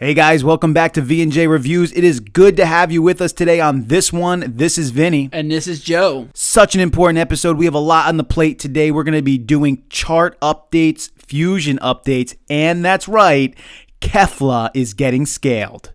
Hey guys, welcome back to V&J Reviews. It is good to have you with us today on this one. This is Vinny. And this is Joe. Such an important episode. We have a lot on the plate today. We're going to be doing chart updates, fusion updates, and that's right, Kefla is getting scaled.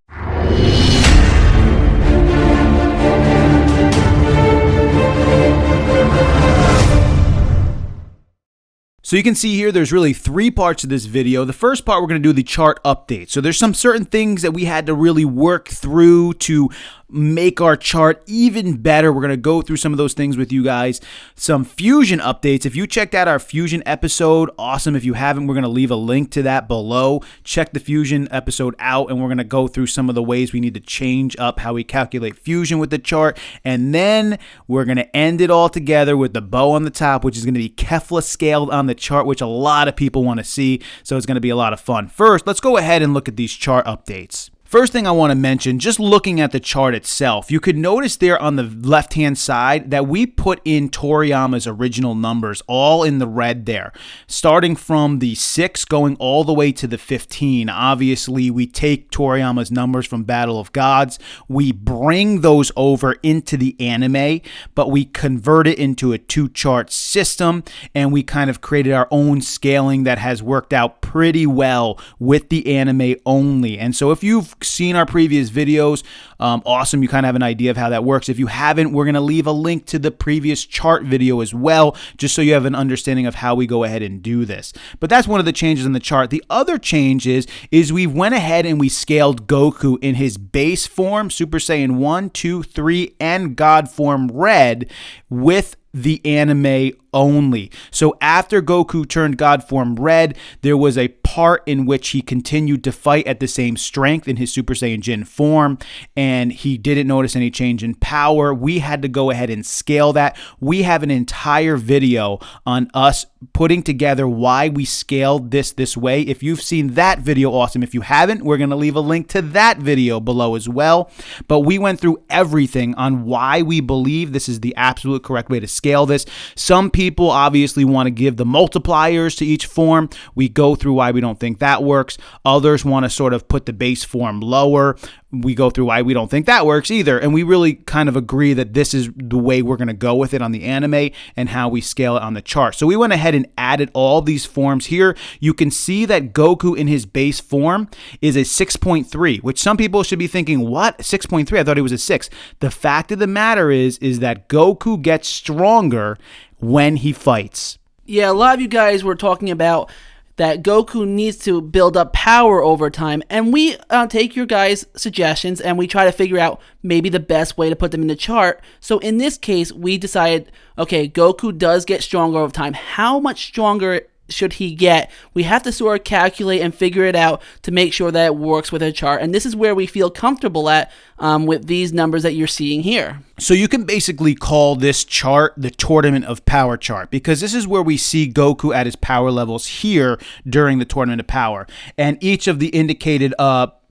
So you can see here there's really three parts of this video. The first part, we're going to do the chart update. So there's some certain things that we had to really work through to make our chart even better. We're going to go through some of those things with you guys. Some fusion updates. If you checked out our fusion episode, awesome. If you haven't, we're going to leave a link to that below. Check the fusion episode out, and we're going to go through some of the ways we need to change up how we calculate fusion with the chart. And then we're going to end it all together with the bow on the top, which is going to be Kefla scaled on the chart, which a lot of people want to see. So it's going to be a lot of fun. First, let's go ahead and look at these chart updates. First thing I want to mention, just looking at the chart itself, you could notice there on the left-hand side that we put in Toriyama's original numbers all in the red there, starting from the 6 going all the way to the 15. Obviously, we take Toriyama's numbers from Battle of Gods, we bring those over into the anime, but we convert it into a two-chart system, and we kind of created our own scaling that has worked out pretty well with the anime only. And so if you've seen our previous videos, awesome, you kind of have an idea of how that works. If you haven't, we're going to leave a link to the previous chart video as well, just so you have an understanding of how we go ahead and do this. But that's one of the changes in the chart. The other change is we went ahead and we scaled Goku in his base form, Super Saiyan 1, 2, 3, and God form Red with the anime only. So after Goku turned God form Red, there was a part in which he continued to fight at the same strength in his Super Saiyan Jin form, and he didn't notice any change in power. We had to go ahead and scale that. We have an entire video on us putting together why we scaled this way. If you've seen that video, awesome. If you haven't, we're going to leave a link to that video below as well. But we went through everything on why we believe this is the absolute correct way to scale this. Some people obviously want to give the multipliers to each form. We go through why we don't think that works. Others want to sort of put the base form lower. We go through why we don't think that works either. And we really kind of agree that this is the way we're going to go with it on the anime and how we scale it on the chart. So we went ahead and added all these forms here. You can see that Goku in his base form is a 6.3, which some people should be thinking, what? 6.3? I thought he was a 6. The fact of the matter is that Goku gets stronger when he fights. Yeah, a lot of you guys were talking about that Goku needs to build up power over time, and we take your guys' suggestions and we try to figure out maybe the best way to put them in the chart. So in this case, we decided, okay, Goku does get stronger over time. How much stronger should he get? We have to sort of calculate and figure it out to make sure that it works with a chart, and this is where we feel comfortable at with these numbers that you're seeing here. So you can basically call this chart the Tournament of Power chart, because this is where we see Goku at his power levels here during the Tournament of Power, and each of the indicated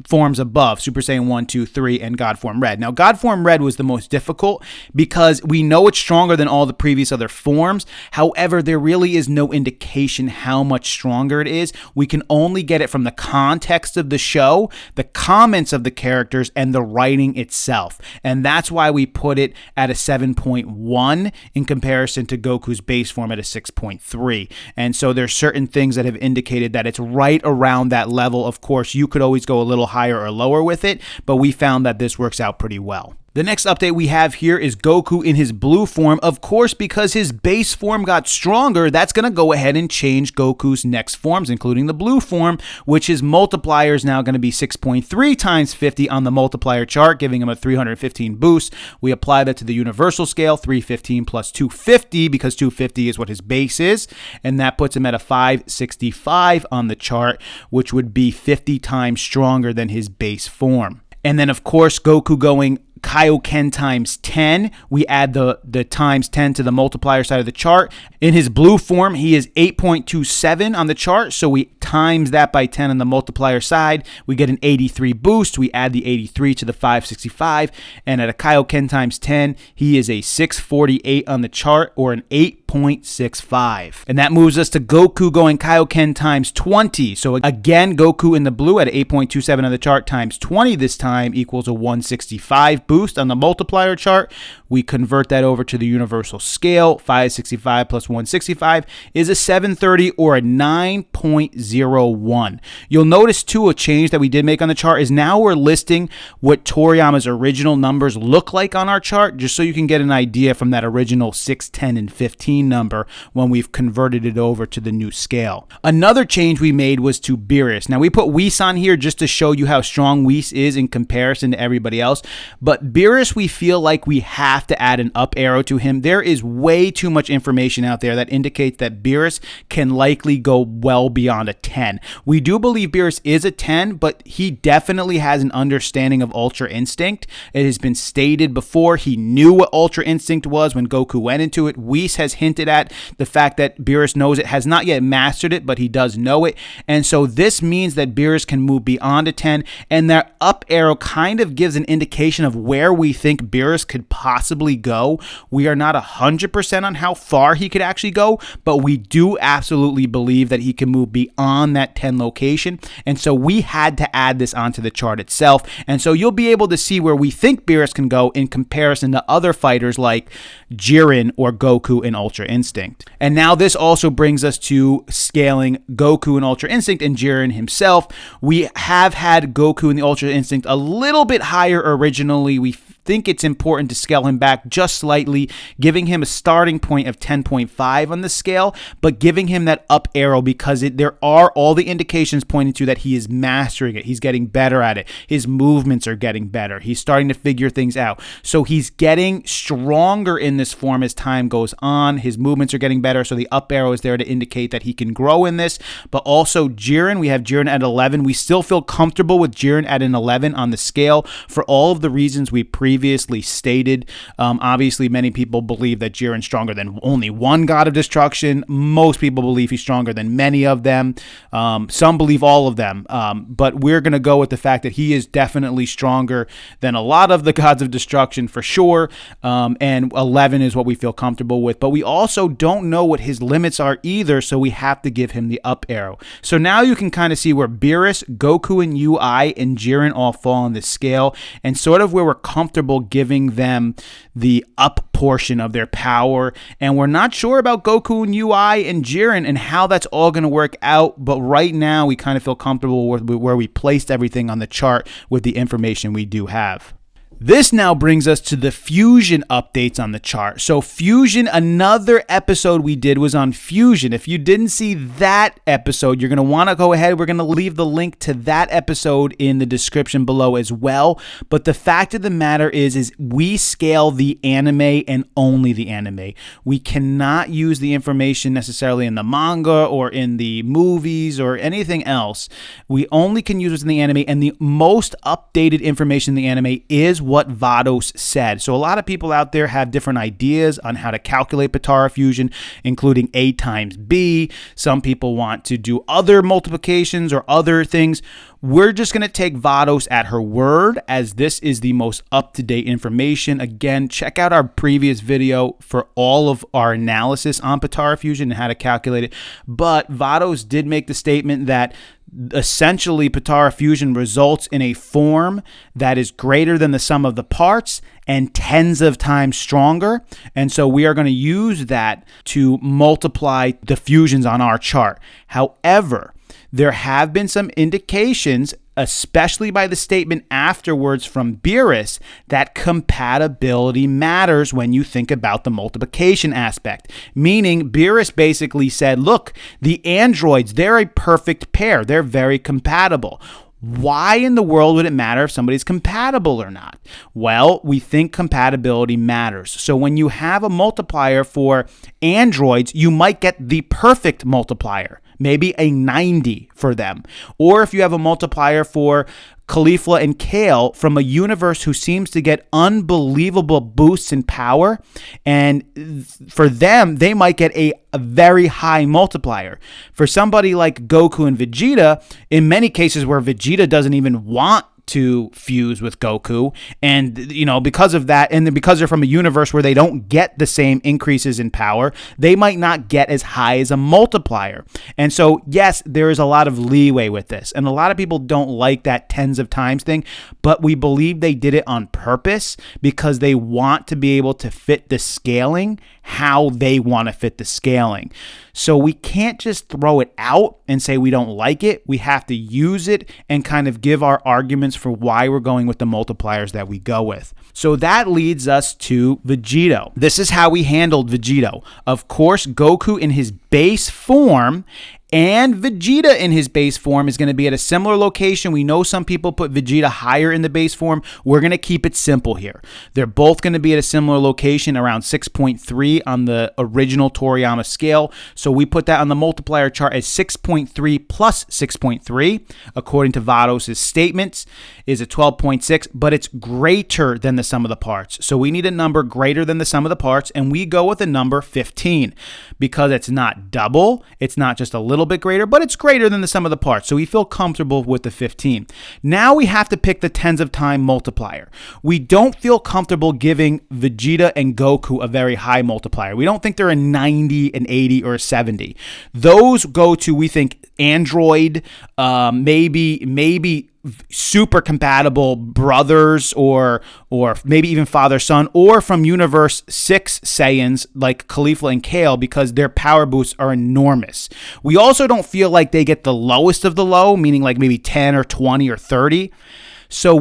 forms above, Super Saiyan 1, 2, 3, and God form Red. Now, God form Red was the most difficult because we know it's stronger than all the previous other forms. However, there really is no indication how much stronger it is. We can only get it from the context of the show, the comments of the characters, and the writing itself. And that's why we put it at a 7.1 in comparison to Goku's base form at a 6.3. And so there's certain things that have indicated that it's right around that level. Of course, you could always go a little higher or lower with it, but we found that this works out pretty well. The next update we have here is Goku in his blue form. Of course, because his base form got stronger, that's going to go ahead and change Goku's next forms, including the blue form, which his multiplier is now going to be 6.3 times 50 on the multiplier chart, giving him a 315 boost. We apply that to the universal scale, 315 plus 250, because 250 is what his base is, and that puts him at a 565 on the chart, which would be 50 times stronger than his base form. And then, of course, Goku going Kaioken times 10. We add the times 10 to the multiplier side of the chart. In his blue form, he is 8.27 on the chart, so we times that by 10 on the multiplier side. We get an 83 boost. We add the 83 to the 565, and at a Kaioken times 10, he is a 648 on the chart, or an 8.27 8.65. And that moves us to Goku going Kaioken times 20. So again, Goku in the blue at 8.27 on the chart times 20 this time equals a 165 boost on the multiplier chart. We convert that over to the universal scale. 565 plus 165 is a 730 or a 9.01. You'll notice too a change that we did make on the chart is now we're listing what Toriyama's original numbers look like on our chart, just so you can get an idea from that original 6, 10, and 15 number when we've converted it over to the new scale. Another change we made was to Beerus. Now we put Whis on here just to show you how strong Whis is in comparison to everybody else, but Beerus we feel like we have to add an up arrow to him. There is way too much information out there that indicates that Beerus can likely go well beyond a 10. We do believe Beerus is a 10, but he definitely has an understanding of Ultra Instinct. It has been stated before he knew what Ultra Instinct was when Goku went into it. Whis has hinted at the fact that Beerus knows it, has not yet mastered it, but he does know it. And so this means that Beerus can move beyond a 10, and that up arrow kind of gives an indication of where we think Beerus could possibly go. We are not 100% on how far he could actually go, but we do absolutely believe that he can move beyond that 10 location. And so we had to add this onto the chart itself. And so you'll be able to see where we think Beerus can go in comparison to other fighters like Jiren or Goku in Ultra Instinct. And now this also brings us to scaling Goku in Ultra Instinct and Jiren himself. We have had Goku in the Ultra Instinct a little bit higher originally. We think it's important to scale him back just slightly, giving him a starting point of 10.5 on the scale, but giving him that up arrow because there are all the indications pointing to that he is mastering it. He's getting better at it. His movements are getting better. He's starting to figure things out. So he's getting stronger in this form as time goes on. His movements are getting better, so the up arrow is there to indicate that he can grow in this. But also Jiren, we have Jiren at 11. We still feel comfortable with Jiren at an 11 on the scale for all of the reasons we previously stated. Obviously, many people believe that Jiren's stronger than only one God of Destruction. Most people believe he's stronger than many of them. Some believe all of them. But we're going to go with the fact that he is definitely stronger than a lot of the Gods of Destruction for sure. And 11 is what we feel comfortable with. But we also don't know what his limits are either, so we have to give him the up arrow. So now you can kind of see where Beerus, Goku, and UI and Jiren all fall on this scale, and sort of where we're comfortable giving them the up portion of their power. And we're not sure about Goku and UI and Jiren and how that's all going to work out, but right now we kind of feel comfortable with where we placed everything on the chart with the information we do have. This now brings us to the Fusion updates on the chart. So Fusion, another episode we did was on Fusion. If you didn't see that episode, you're going to want to go ahead. We're going to leave the link to that episode in the description below as well. But the fact of the matter is we scale the anime and only the anime. We cannot use the information necessarily in the manga or in the movies or anything else. We only can use what's in the anime, and the most updated information in the anime is what Vados said. So a lot of people out there have different ideas on how to calculate Potara fusion, including A times B. Some people want to do other multiplications or other things. We're just going to take Vados at her word, as this is the most up-to-date information. Again, check out our previous video for all of our analysis on Potara fusion and how to calculate it. But Vados did make the statement that essentially Potara fusion results in a form that is greater than the sum of the parts and tens of times stronger. And so we are going to use that to multiply the fusions on our chart. However, there have been some indications, especially by the statement afterwards from Beerus, that compatibility matters when you think about the multiplication aspect. Meaning, Beerus basically said, look, the androids, they're a perfect pair. They're very compatible. Why in the world would it matter if somebody's compatible or not? Well, we think compatibility matters. So when you have a multiplier for androids, you might get the perfect multiplier, maybe a 90 for them. Or if you have a multiplier for Kefla and Kale from a universe who seems to get unbelievable boosts in power, and for them, they might get a very high multiplier. For somebody like Goku and Vegeta, in many cases where Vegeta doesn't even want to fuse with Goku, and because of that, and because they're from a universe where they don't get the same increases in power, they might not get as high as a multiplier. And so yes, there is a lot of leeway with this, and a lot of people don't like that tens of times thing, but we believe they did it on purpose because they want to be able to fit the scaling how they want to fit the scaling. So we can't just throw it out and say we don't like it. We have to use it and kind of give our arguments for why we're going with the multipliers that we go with. So that leads us to Vegito. This is how we handled Vegito. Of course, Goku in his base form and Vegeta in his base form is going to be at a similar location. We know some people put Vegeta higher in the base form. We're going to keep it simple here. They're both going to be at a similar location, around 6.3 on the original Toriyama scale. So we put that on the multiplier chart as 6.3 plus 6.3. According to Vados' statements, is a 12.6, but it's greater than the sum of the parts. So we need a number greater than the sum of the parts, and we go with the number 15 because it's not double. It's not just a little bit greater, but it's greater than the sum of the parts. So we feel comfortable with the 15. Now we have to pick the tens of time multiplier. We don't feel comfortable giving Vegeta and Goku a very high multiplier. We don't think they're a 90, an 80, or a 70. Those go to, we think, Android, maybe super compatible brothers, or maybe even father-son, or from Universe 6 Saiyans like Kefla and Kale, because their power boosts are enormous. We also don't feel like they get the lowest of the low, meaning like maybe 10 or 20 or 30. So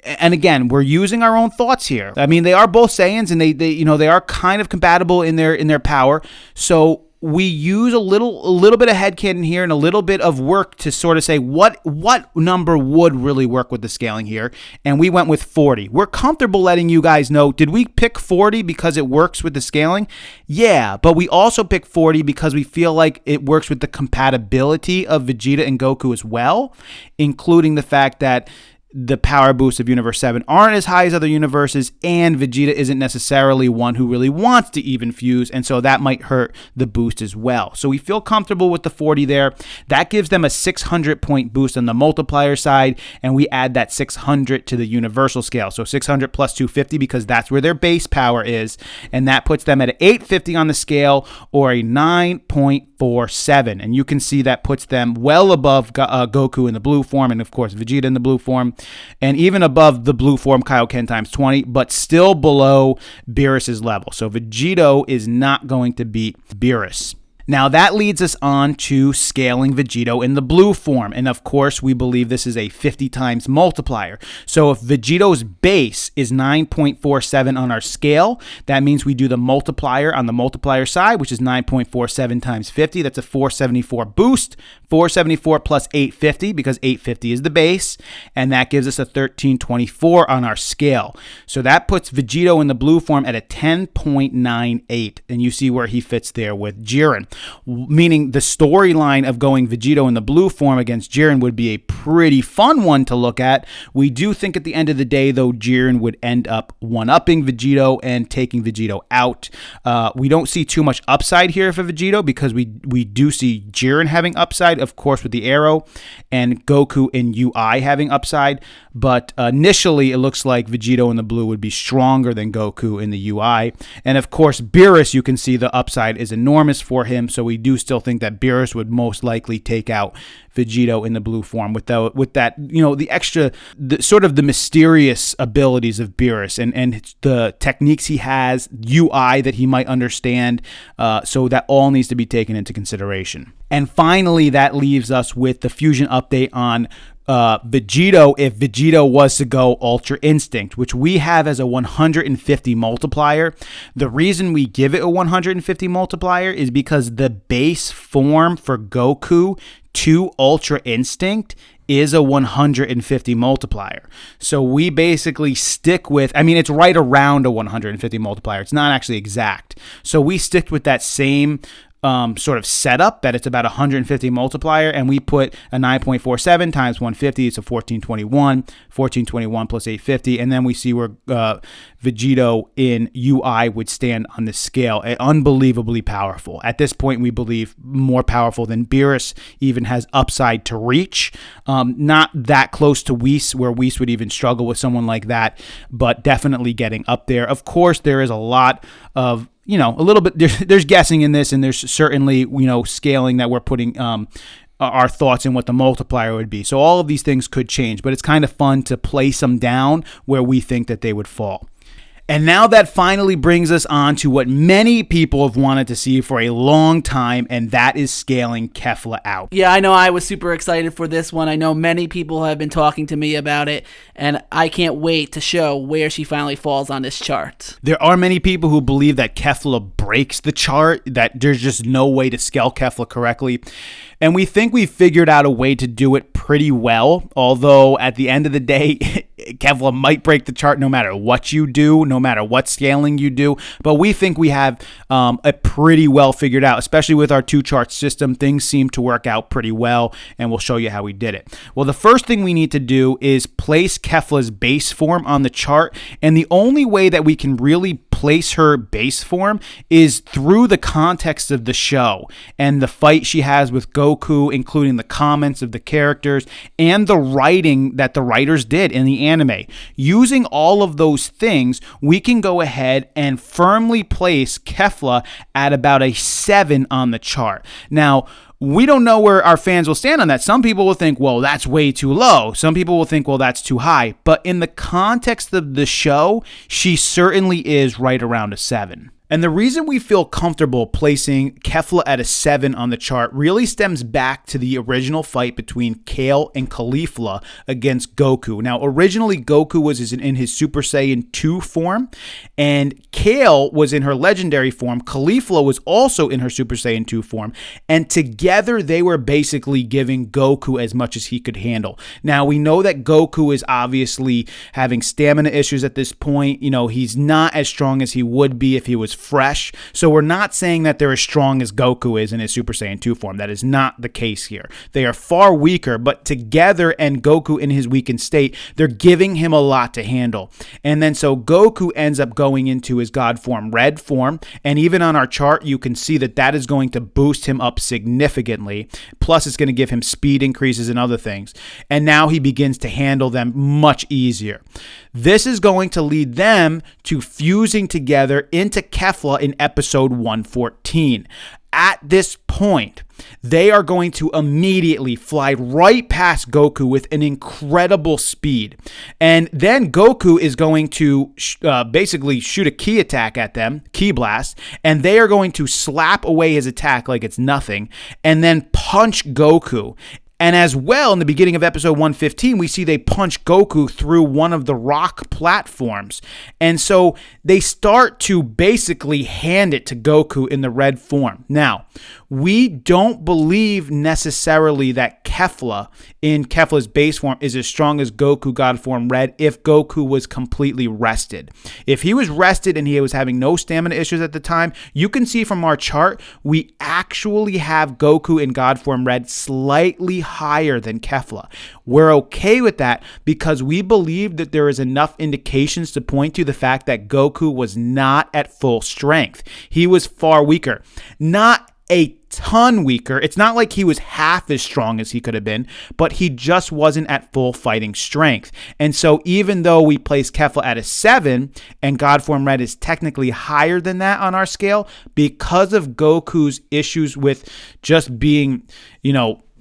and again, we're using our own thoughts here. I mean, they are both Saiyans, and they are kind of compatible in their power. So we use a little bit of headcanon here and a little bit of work to sort of say what number would really work with the scaling here, and we went with 40. We're comfortable letting you guys know, did we pick 40 because it works with the scaling? Yeah, but we also picked 40 because we feel like it works with the compatibility of Vegeta and Goku as well, including the fact that the power boosts of Universe 7 aren't as high as other universes, and Vegeta isn't necessarily one who really wants to even fuse, and so that might hurt the boost as well. So we feel comfortable with the 40 there. That gives them a 600 point boost on the multiplier side, and we add that 600 to the universal scale. So 600 plus 250 because that's where their base power is, and that puts them at an 850 on the scale, or a 9.47. And you can see that puts them well above Goku in the blue form, and of course Vegeta in the blue form, and even above the blue form Kaioken times 20, but still below Beerus's level. So Vegito is not going to beat Beerus. Now that leads us on to scaling Vegito in the blue form, and of course we believe this is a 50 times multiplier. So if Vegito's base is 9.47 on our scale, that means we do the multiplier on the multiplier side, which is 9.47 times 50. That's a 474 boost, 474 plus 850 because 850 is the base, and that gives us a 1324 on our scale. So that puts Vegito in the blue form at a 10.98, and you see where he fits there with Jiren. Meaning the storyline of going Vegito in the blue form against Jiren would be a pretty fun one to look at. We do think at the end of the day, though, Jiren would end up one-upping Vegito and taking Vegito out. We don't see too much upside here for Vegito because we do see Jiren having upside, of course, with the arrow, and Goku in UI having upside. But initially, it looks like Vegito in the blue would be stronger than Goku in the UI. And of course, Beerus, you can see the upside is enormous for him. So we do still think that Beerus would most likely take out Vegito in the blue form with that, the extra, sort of the mysterious abilities of Beerus and the techniques he has, UI that he might understand. So that all needs to be taken into consideration. And finally, that leaves us with the fusion update on Vegito if Vegito was to go Ultra Instinct, which we have as a 150 multiplier. The reason we give it a 150 multiplier is because the base form for Goku to Ultra Instinct is a 150 multiplier. So we basically stick with, it's right around a 150 multiplier. It's not actually exact. So we stick with that same sort of setup that it's about 150 multiplier, and we put a 9.47 times 150, it's a 1421 plus 850, and then we see where Vegito in UI would stand on the scale. Unbelievably powerful. At this point, we believe more powerful than Beerus, even has upside to reach. Not that close to Whis, where Whis would even struggle with someone like that, but definitely getting up there. Of course, there is a lot of a little bit, there's guessing in this, and there's certainly, scaling that we're putting our thoughts in what the multiplier would be. So all of these things could change, but it's kind of fun to place them down where we think that they would fall. And now that finally brings us on to what many people have wanted to see for a long time, and that is scaling Kefla out. Yeah, I know I was super excited for this one. I know many people have been talking to me about it, and I can't wait to show where she finally falls on this chart. There are many people who believe that Kefla breaks the chart, that there's just no way to scale Kefla correctly. And we think we've figured out a way to do it pretty well, although at the end of the day, Kefla might break the chart no matter what you do, no matter what scaling you do. But we think we have a pretty well figured out, especially with our two-chart system. Things seem to work out pretty well, and we'll show you how we did it. Well, the first thing we need to do is place Kefla's base form on the chart, and the only way that we can really place her base form is through the context of the show and the fight she has with Goku, including the comments of the characters and the writing that the writers did in the anime. Using all of those things, we can go ahead and firmly place Kefla at about a 7 on the chart. Now, we don't know where our fans will stand on that. Some people will think, well, that's way too low. Some people will think, well, that's too high. But in the context of the show, she certainly is right around a 7. And the reason we feel comfortable placing Kefla at a 7 on the chart really stems back to the original fight between Kale and Kefla against Goku. Now, originally, Goku was in his Super Saiyan 2 form, and Kale was in her legendary form. Kefla was also in her Super Saiyan 2 form, and together they were basically giving Goku as much as he could handle. Now, we know that Goku is obviously having stamina issues at this point. He's not as strong as he would be if he was fresh. So we're not saying that they're as strong as Goku is in his Super Saiyan 2 form. That is not the case here. They are far weaker, but together and Goku in his weakened state, they're giving him a lot to handle. And then so Goku ends up going into his God form, Red form, and even on our chart, you can see that that is going to boost him up significantly. Plus, it's going to give him speed increases and other things. And now he begins to handle them much easier. This is going to lead them to fusing together into Kefla in episode 114. At this point, they are going to immediately fly right past Goku with an incredible speed. And then Goku is going to basically shoot a ki attack at them, ki blast, and they are going to slap away his attack like it's nothing, and then punch Goku. And as well, in the beginning of episode 115, we see they punch Goku through one of the rock platforms. And so they start to basically hand it to Goku in the red form. Now, we don't believe necessarily that Kefla in Kefla's base form is as strong as Goku God form Red if Goku was completely rested. If he was rested and he was having no stamina issues at the time, you can see from our chart, we actually have Goku in God form Red slightly higher than Kefla. We're okay with that because we believe that there is enough indications to point to the fact that Goku was not at full strength. He was far weaker. Not a ton weaker. It's not like he was half as strong as he could have been, but he just wasn't at full fighting strength. And so even though we place Kefla at a 7 and God form Red is technically higher than that on our scale, because of Goku's issues with just being,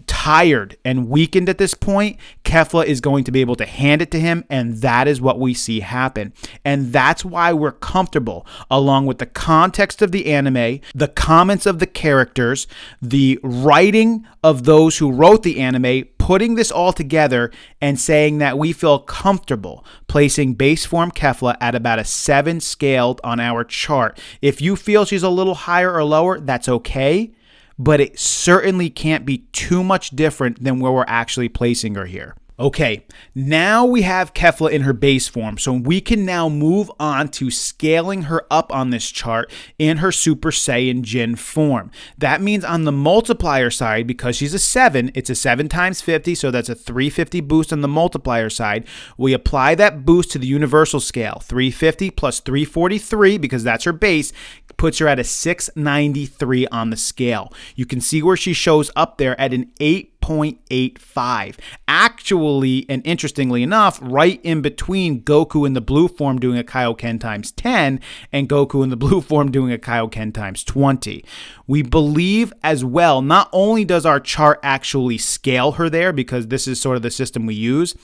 tired and weakened at this point, Kefla is going to be able to hand it to him, and that is what we see happen. And that's why we're comfortable, along with the context of the anime, the comments of the characters, the writing of those who wrote the anime, putting this all together and saying that we feel comfortable placing base form Kefla at about a 7 scaled on our chart. If you feel she's a little higher or lower, that's okay. But it certainly can't be too much different than where we're actually placing her here. Okay, now we have Kefla in her base form, so we can now move on to scaling her up on this chart in her Super Saiyan Jin form. That means on the multiplier side, because she's a 7, it's a 7 times 50, so that's a 350 boost on the multiplier side. We apply that boost to the universal scale. 350 plus 343, because that's her base, puts her at a 693 on the scale. You can see where she shows up there at an 8.85. Actually, and interestingly enough, right in between Goku in the blue form doing a Kaioken times 10 and Goku in the blue form doing a Kaioken times 20. We believe as well, not only does our chart actually scale her there, because this is sort of the system we use,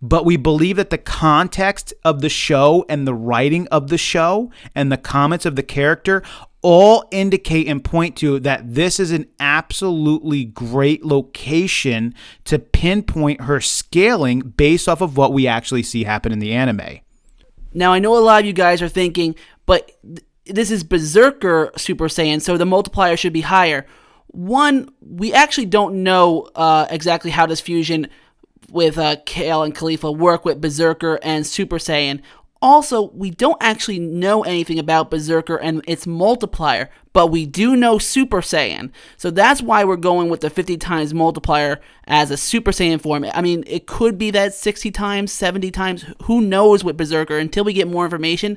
but we believe that the context of the show and the writing of the show and the comments of the character all indicate and point to that this is an absolutely great location to pinpoint her scaling based off of what we actually see happen in the anime. Now, I know a lot of you guys are thinking, but this is Berserker Super Saiyan, so the multiplier should be higher. One, we actually don't know exactly how this fusion with Kale and Kefla work with Berserker and Super Saiyan. Also, we don't actually know anything about Berserker and its multiplier, but we do know Super Saiyan. So that's why we're going with the 50 times multiplier as a Super Saiyan form. I mean, it could be that 60 times, 70 times, who knows with Berserker until we get more information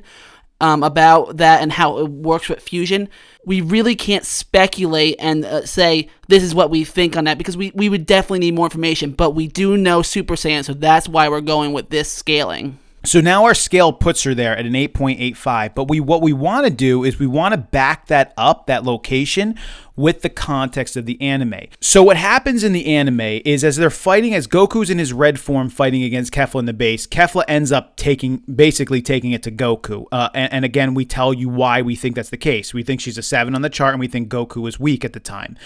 about that and how it works with fusion. We really can't speculate and say this is what we think on that, because we would definitely need more information, but we do know Super Saiyan, so that's why we're going with this scaling. So now our scale puts her there at an 8.85, but what we want to do is we want to back that up, that location, with the context of the anime. So what happens in the anime is as they're fighting, as Goku's in his red form fighting against Kefla in the base, Kefla ends up basically taking it to Goku. And again, we tell you why we think that's the case. We think she's a 7 on the chart, and we think Goku is weak at the time.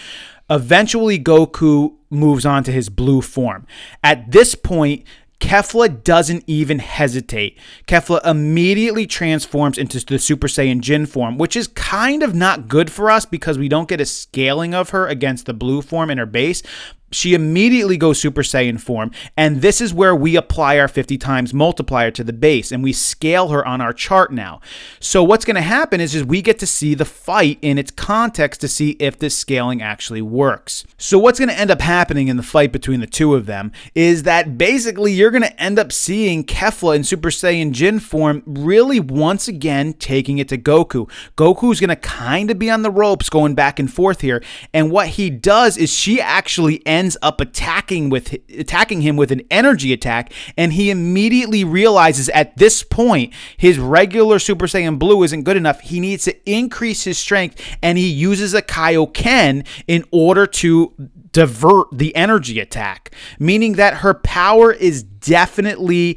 Eventually, Goku moves on to his blue form. At this point, Kefla doesn't even hesitate. Kefla immediately transforms into the Super Saiyan Jin form, which is kind of not good for us because we don't get a scaling of her against the blue form in her base. She immediately goes Super Saiyan form, and this is where we apply our 50 times multiplier to the base, and we scale her on our chart now. So what's going to happen is we get to see the fight in its context to see if this scaling actually works. So what's going to end up happening in the fight between the two of them is that basically you're going to end up seeing Kefla in Super Saiyan Jin form really once again taking it to Goku. Goku's going to kind of be on the ropes going back and forth here, and what he does is she actually ends up attacking him with an energy attack, and he immediately realizes at this point his regular Super Saiyan Blue isn't good enough. He needs to increase his strength, and he uses a Kaioken in order to divert the energy attack, meaning that her power is definitely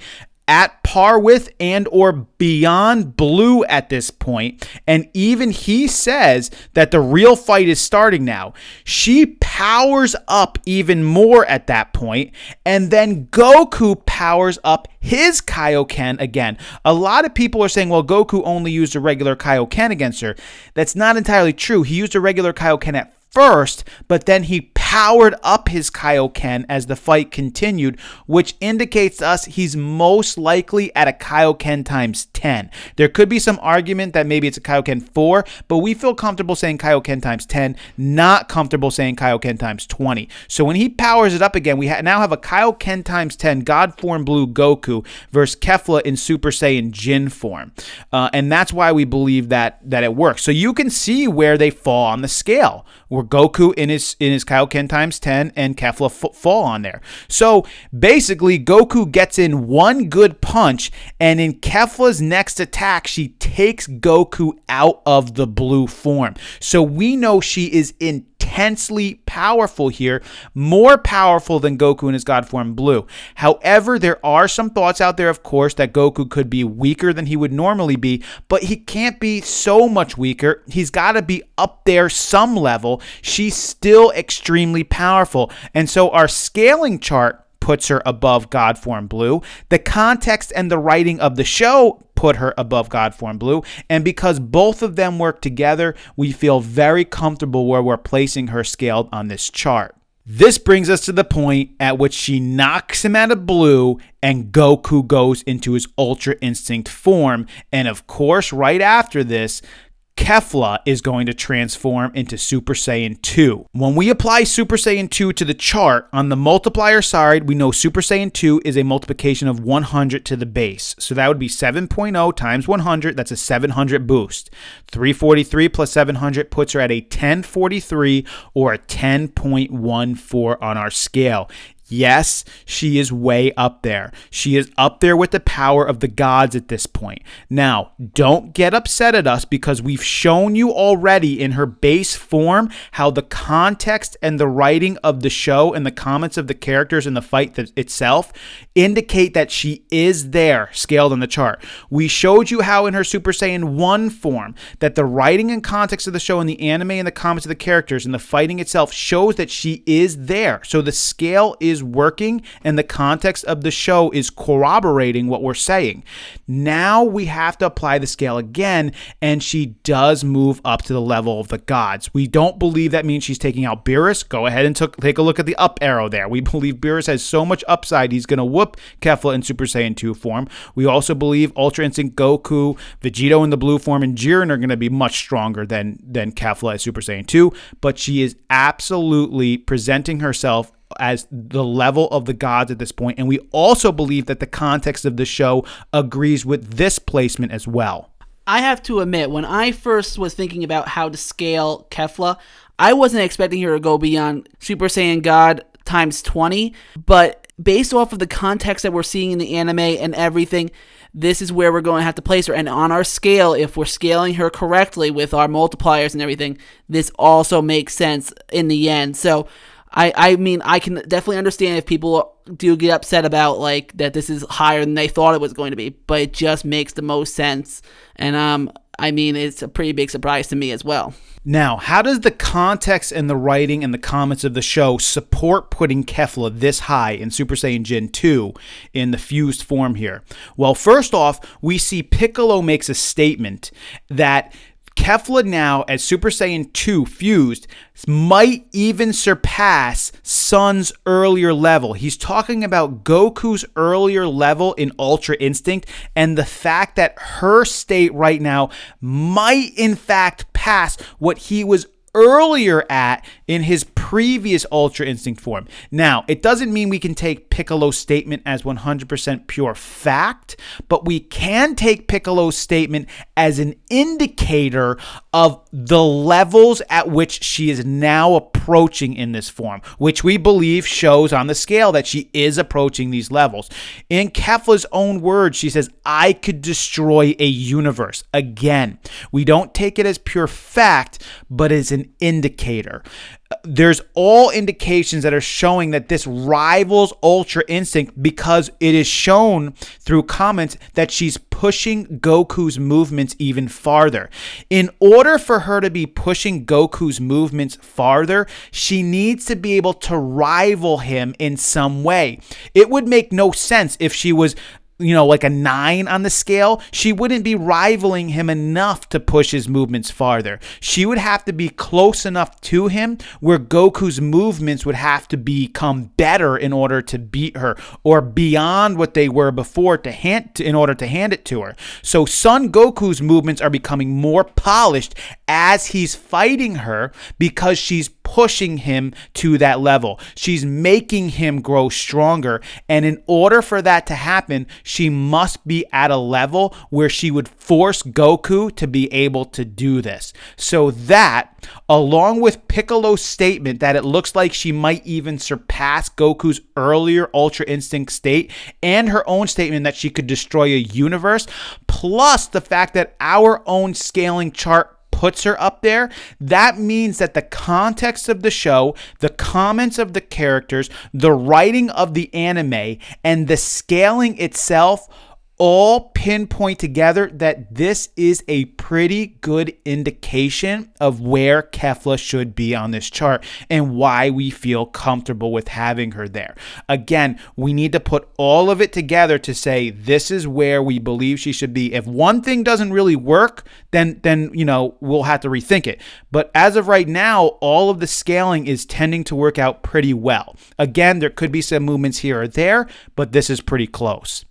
at par with and or beyond Blue at this point, and even he says that the real fight is starting now. She powers up even more at that point, and then Goku powers up his Kaioken again. A lot of people are saying, well, Goku only used a regular Kaioken against her. That's not entirely true. He used a regular Kaioken at first, but then he powered up his Kaioken as the fight continued, which indicates to us he's most likely at a Kaioken times 10. There could be some argument that maybe it's a Kaioken 4, but we feel comfortable saying Kaioken times 10, not comfortable saying Kaioken times 20. So when he powers it up again, we now have a Kaioken times 10 God form Blue Goku versus Kefla in Super Saiyan Jin form. And that's why we believe that it works. So you can see where they fall on the scale, where Goku in his Kaioken times 10 and Kefla fall on there. So basically, Goku gets in one good punch, and in Kefla's next attack, she takes Goku out of the blue form. So we know she is intensely powerful here, more powerful than Goku in his God form Blue. However, there are some thoughts out there, of course, that Goku could be weaker than he would normally be, but he can't be so much weaker. He's got to be up there some level. She's still extremely powerful. And so our scaling chart puts her above God form Blue. The context and the writing of the show put her above God form Blue, and because both of them work together, we feel very comfortable where we're placing her scaled on this chart. This brings us to the point at which she knocks him out of blue and Goku goes into his Ultra Instinct form. And of course, right after this, Kefla is going to transform into Super Saiyan 2. When we apply Super Saiyan 2 to the chart, on the multiplier side, we know Super Saiyan 2 is a multiplication of 100 to the base. So that would be 7.0 times 100. That's a 700 boost. 343 plus 700 puts her at a 1043 or a 10.14 on our scale. Yes, she is way up there. She is up there with the power of the gods at this point. Now, don't get upset at us because we've shown you already in her base form how the context and the writing of the show and the comments of the characters in the fight itself indicate that she is there, scaled on the chart. We showed you how in her Super Saiyan 1 form that the writing and context of the show and the anime and the comments of the characters and the fighting itself shows that she is there. So the scale is working and the context of the show is corroborating what we're saying. Now we have to apply the scale again, and she does move up to the level of the gods. We don't believe that means she's taking out Beerus. Go ahead and take a look at the up arrow there. We believe Beerus has so much upside he's going to whoop Kefla in Super Saiyan 2 form. We also believe Ultra Instinct Goku, Vegito in the blue form, and Jiren are going to be much stronger than Kefla as Super Saiyan 2, but she is absolutely presenting herself as the level of the gods at this point. And we also believe that the context of the show agrees with this placement as well. I have to admit, when I first was thinking about how to scale Kefla, I wasn't expecting her to go beyond Super Saiyan God times 20, but based off of the context that we're seeing in the anime and everything, this is where we're going to have to place her. And on our scale, if we're scaling her correctly with our multipliers and everything, this also makes sense in the end. So I mean, I can definitely understand if people do get upset about like that this is higher than they thought it was going to be, but it just makes the most sense. And I mean, it's a pretty big surprise to me as well. Now, how does the context and the writing and the comments of the show support putting Kefla this high in Super Saiyan Jin 2 in the fused form here? Well, first off, we see Piccolo makes a statement that Kefla now, as Super Saiyan 2 fused, might even surpass Sun's earlier level. He's talking about Goku's earlier level in Ultra Instinct and the fact that her state right now might in fact pass what he was earlier at in his previous Ultra Instinct form. Now, it doesn't mean we can take Piccolo's statement as 100% pure fact, but we can take Piccolo's statement as an indicator of the levels at which she is now approaching in this form, which we believe shows on the scale that she is approaching these levels. In Kefla's own words, she says, "I could destroy a universe." Again, we don't take it as pure fact, but as an indicator. There's all indications that are showing that this rivals Ultra Instinct because it is shown through comments that she's pushing Goku's movements even farther. In order for her to be pushing Goku's movements farther, she needs to be able to rival him in some way. It would make no sense if she was like a 9 on the scale. She wouldn't be rivaling him enough to push his movements farther. She would have to be close enough to him where Goku's movements would have to become better in order to beat her, or beyond what they were before in order to hand it to her. So Son Goku's movements are becoming more polished as he's fighting her because she's pushing him to that level. She's making him grow stronger. And in order for that to happen, she must be at a level where she would force Goku to be able to do this. So that, along with Piccolo's statement that it looks like she might even surpass Goku's earlier Ultra Instinct state, and her own statement that she could destroy a universe, plus the fact that our own scaling chart puts her up there, that means that the context of the show, the comments of the characters, the writing of the anime, and the scaling itself all pinpoint together that this is a pretty good indication of where Kefla should be on this chart and why we feel comfortable with having her there. Again, we need to put all of it together to say this is where we believe she should be. If one thing doesn't really work, then we'll have to rethink it. But as of right now, all of the scaling is tending to work out pretty well. Again, there could be some movements here or there, but this is pretty close.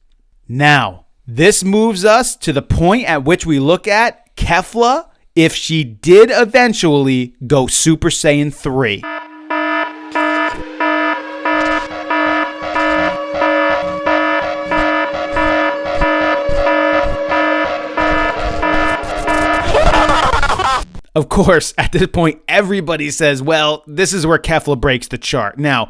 Now, this moves us to the point at which we look at Kefla if she did eventually go Super Saiyan 3. Of course, at this point, everybody says, well, this is where Kefla breaks the chart. Now,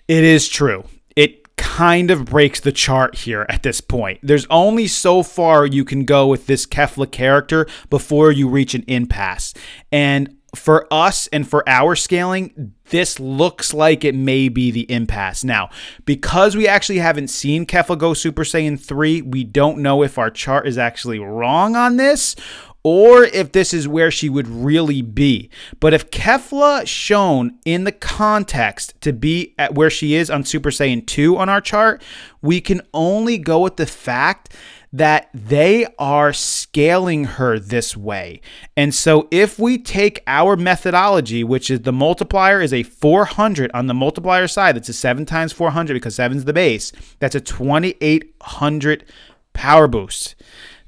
it is true. It kind of breaks the chart here at this point. There's only so far you can go with this Kefla character before you reach an impasse. And for us and for our scaling, this looks like it may be the impasse. Now, because we actually haven't seen Kefla go Super Saiyan 3, we don't know if our chart is actually wrong on this, or if this is where she would really be. But if Kefla shown in the context to be at where she is on Super Saiyan 2 on our chart, we can only go with the fact that they are scaling her this way. And so if we take our methodology, which is the multiplier is a 400 on the multiplier side, that's a 7 times 400 because 7 is the base, that's a 2800 power boost.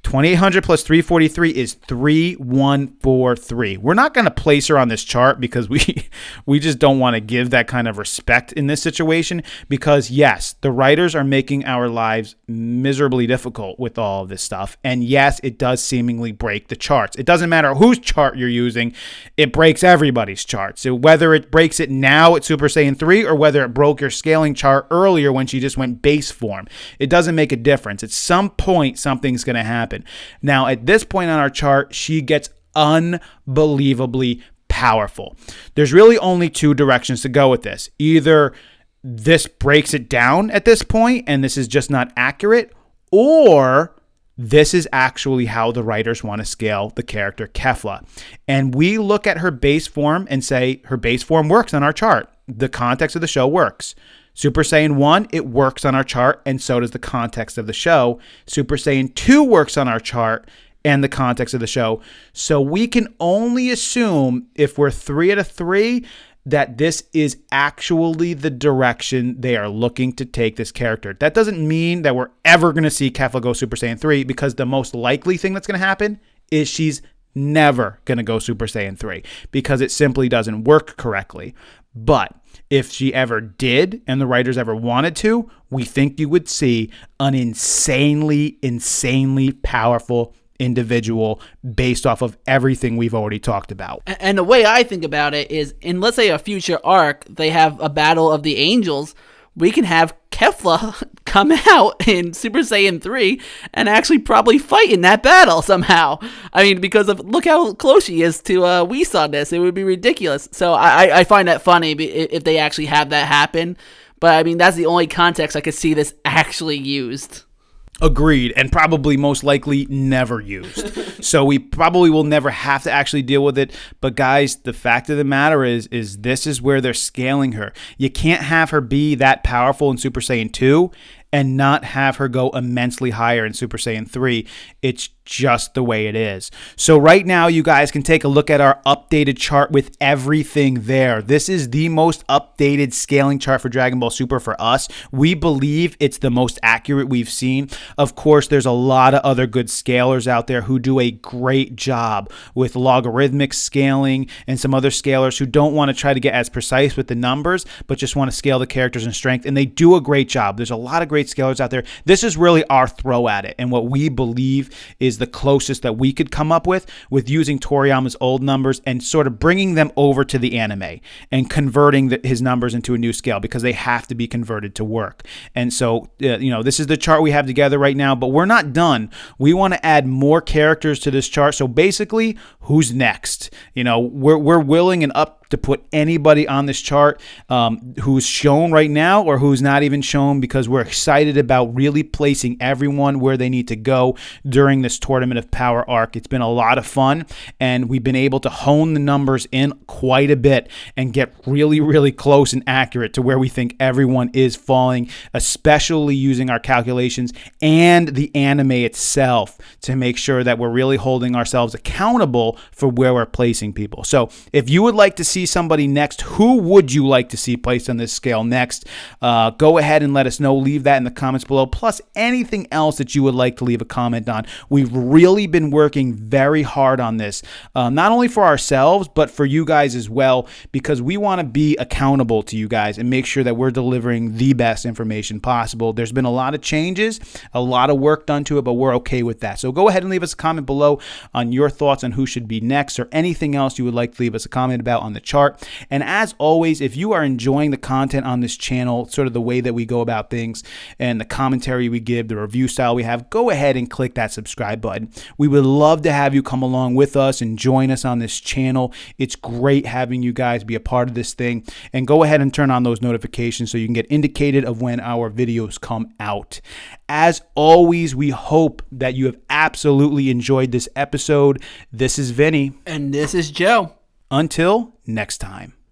2800 plus 343 is 3143. We're not going to place her on this chart because we just don't want to give that kind of respect in this situation, because yes, the writers are making our lives miserably difficult with all of this stuff. And yes, it does seemingly break the charts. It doesn't matter whose chart you're using. It breaks everybody's chart. So whether it breaks it now at Super Saiyan 3 or whether it broke your scaling chart earlier when she just went base form, it doesn't make a difference. At some point, something's going to happen. Now, at this point on our chart, she gets unbelievably powerful. There's really only two directions to go with this. Either this breaks it down at this point and this is just not accurate, or this is actually how the writers want to scale the character Kefla. And we look at her base form and say her base form works on our chart. The context of the show works. Super Saiyan 1, it works on our chart, and so does the context of the show. Super Saiyan 2 works on our chart and the context of the show. So we can only assume, if we're 3 out of 3, that this is actually the direction they are looking to take this character. That doesn't mean that we're ever going to see Kefla go Super Saiyan 3, because the most likely thing that's going to happen is she's never going to go Super Saiyan 3, because it simply doesn't work correctly. But if she ever did and the writers ever wanted to, we think you would see an insanely powerful individual based off of everything we've already talked about. And the way I think about it is, in let's say a future arc, they have a battle of the angels, we can have Kefla come out in Super Saiyan 3 and actually probably fight in that battle somehow. I mean, because of look how close she is to Whis on this. It would be ridiculous. So I find that funny if they actually have that happen. But I mean, that's the only context I could see this actually used. Agreed, and probably most likely never used. So we probably will never have to actually deal with it. But guys, the fact of the matter is this is where they're scaling her. You can't have her be that powerful in Super Saiyan 2 and not have her go immensely higher in Super Saiyan 3. It's just the way it is. So right now, you guys can take a look at our updated chart with everything there. This is the most updated scaling chart for Dragon Ball Super for us. We believe it's the most accurate we've seen. Of course, there's a lot of other good scalers out there who do a great job with logarithmic scaling and some other scalers who don't want to try to get as precise with the numbers, but just want to scale the characters in strength, and they do a great job. There's a lot of great scalers out there. This is really our throw at it, and what we believe is the closest that we could come up with using Toriyama's old numbers and sort of bringing them over to the anime and converting his numbers into a new scale, because they have to be converted to work. And so, this is the chart we have together right now, but we're not done. We want to add more characters to this chart. So basically, who's next? We're willing and up to put anybody on this chart who's shown right now or who's not even shown, because we're excited about really placing everyone where they need to go during this Tournament of Power arc. It's been a lot of fun, and we've been able to hone the numbers in quite a bit and get really, really close and accurate to where we think everyone is falling, especially using our calculations and the anime itself to make sure that we're really holding ourselves accountable for where we're placing people. So if you would like to see somebody next, who would you like to see placed on this scale next? Go ahead and let us know. Leave that in the comments below, plus anything else that you would like to leave a comment on. We've really been working very hard on this, not only for ourselves, but for you guys as well, because we want to be accountable to you guys and make sure that we're delivering the best information possible. There's been a lot of changes, a lot of work done to it, but we're okay with that. So go ahead and leave us a comment below on your thoughts on who should be next, or anything else you would like to leave us a comment about on the chart. And as always, if you are enjoying the content on this channel, sort of the way that we go about things and the commentary we give, the review style we have, go ahead and click that subscribe button. We would love to have you come along with us and join us on this channel. It's great having you guys be a part of this thing. And go ahead and turn on those notifications so you can get indicated of when our videos come out. As always, we hope that you have absolutely enjoyed this episode. This is Vinny. And this is Joe. Until next time.